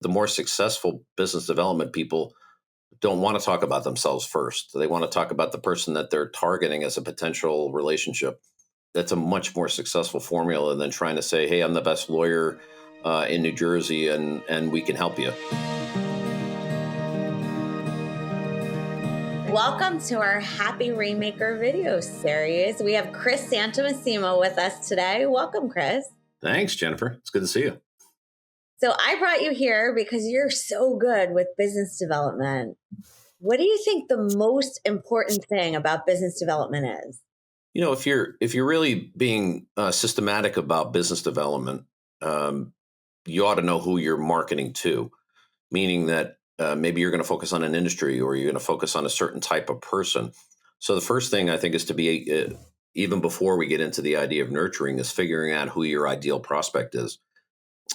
The more successful business development people don't want to talk about themselves first. They want to talk about the person that they're targeting as a potential relationship. That's a much more successful formula than trying to say, "Hey, I'm the best lawyer in New Jersey, and we can help you." Welcome to our Happy Rainmaker video series. We have Chris Santomassimo with us today. Welcome, Chris. Thanks, Jennifer. It's good to see you. So I brought you here because you're so good with business development. What do you think the most important thing about business development is? You know, if you're really being systematic about business development, you ought to know who you're marketing to. Meaning that maybe you're going to focus on an industry or you're going to focus on a certain type of person. So the first thing I think is to be, even before we get into the idea of nurturing, is figuring out who your ideal prospect is,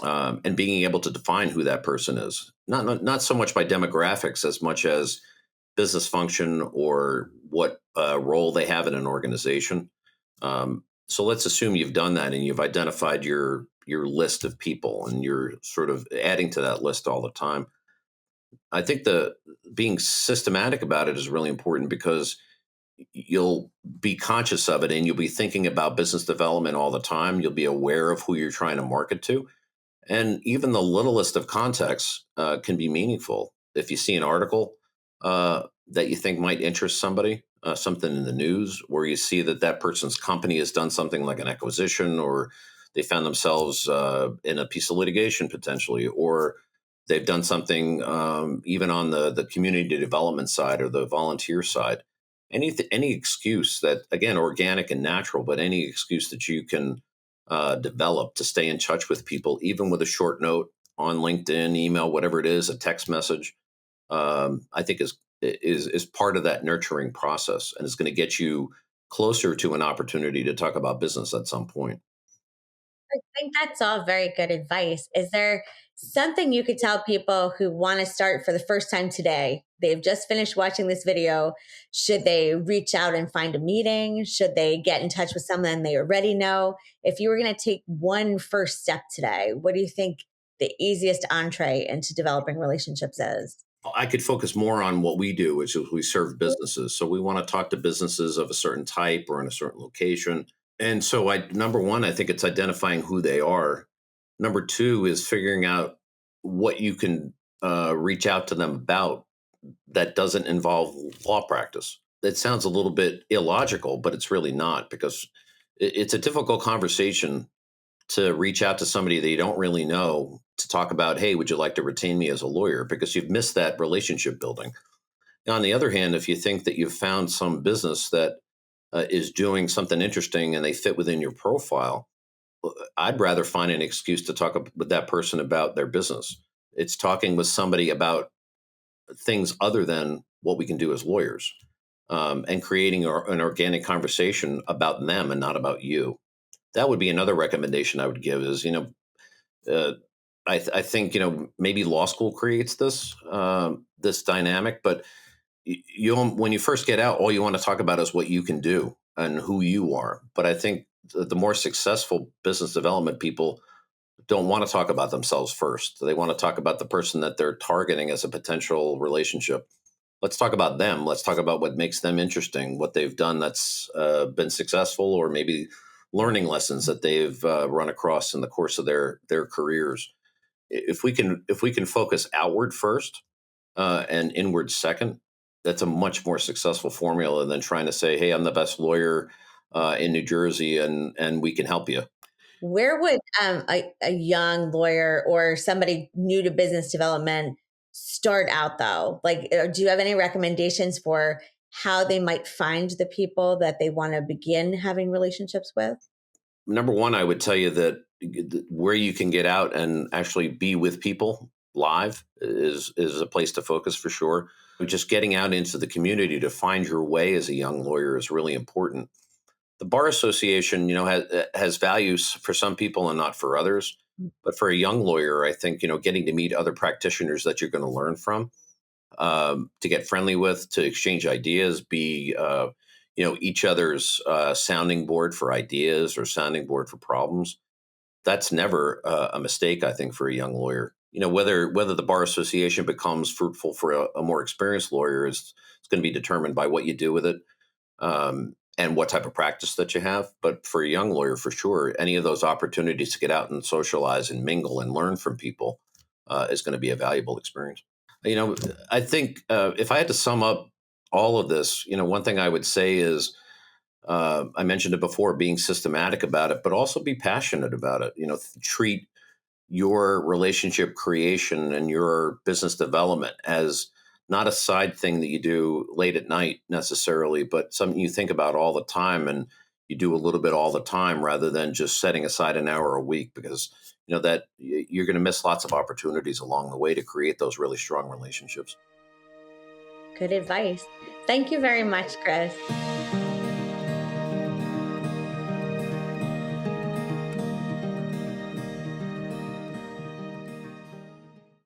and being able to define who that person is. Not so much by demographics as much as business function or what role they have in an organization. So let's assume you've done that and you've identified your list of people and you're sort of adding to that list all the time. I think the being systematic about it is really important because you'll be conscious of it and you'll be thinking about business development all the time. You'll be aware of who you're trying to market to. And even the littlest of contexts can be meaningful. If you see an article that you think might interest somebody, something in the news, or you see that that person's company has done something like an acquisition, or they found themselves in a piece of litigation potentially, or they've done something even on the community development side or the volunteer side. Any excuse that, again, organic and natural, but any excuse that you can develop to stay in touch with people, even with a short note on LinkedIn, email, whatever it is, a text message, I think is part of that nurturing process, and is going to get you closer to an opportunity to talk about business at some point. I think that's all very good advice. Is there something you could tell people who want to start for the first time today? They've just finished watching this video. Should they reach out and find a meeting? Should they get in touch with someone they already know? If you were going to take one first step today, what do you think the easiest entree into developing relationships is? I could focus more on what we do, which is we serve businesses. So we want to talk to businesses of a certain type or in a certain location. And so number one, I think it's identifying who they are. Number two is figuring out what you can reach out to them about that doesn't involve law practice. It sounds a little bit illogical, but it's really not, because it's a difficult conversation to reach out to somebody that you don't really know to talk about, "Hey, would you like to retain me as a lawyer?" Because you've missed that relationship building. Now, on the other hand, if you think that you've found some business that is doing something interesting and they fit within your profile, I'd rather find an excuse to talk with that person about their business. It's talking with somebody about things other than what we can do as lawyers, and creating an organic conversation about them and not about you. That would be another recommendation I would give is, uh, I think, maybe law school creates this dynamic, but when you first get out, all you want to talk about is what you can do and who you are. But I think the more successful business development people don't want to talk about themselves first. They want to talk about the person that they're targeting as a potential relationship. Let's talk about them. Let's talk about what makes them interesting, what they've done that's been successful, or maybe learning lessons that they've run across in the course of their careers. If we can focus outward first and inward second, that's a much more successful formula than trying to say, "Hey, I'm the best lawyer in New Jersey, and we can help you." Where would a young lawyer or somebody new to business development start out, though? Like, do you have any recommendations for how they might find the people that they want to begin having relationships with? Number one, I would tell you that where you can get out and actually be with people live is a place to focus for sure. Just getting out into the community to find your way as a young lawyer is really important. The bar association, has values for some people and not for others. But for a young lawyer, I think, getting to meet other practitioners that you're going to learn from, to get friendly with, to exchange ideas, be each other's sounding board for ideas or sounding board for problems. That's never a mistake, I think, for a young lawyer. whether the bar association becomes fruitful for a more experienced lawyer is it's going to be determined by what you do with it, and what type of practice that you have. But for a young lawyer, for sure, any of those opportunities to get out and socialize and mingle and learn from people is going to be a valuable experience. You know, I think if I had to sum up all of this, one thing I would say is I mentioned it before, being systematic about it, but also be passionate about it. Treat your relationship creation and your business development as not a side thing that you do late at night necessarily, but something you think about all the time and you do a little bit all the time rather than just setting aside an hour a week, because that you're going to miss lots of opportunities along the way to create those really strong relationships. Good advice. Thank you very much, Chris.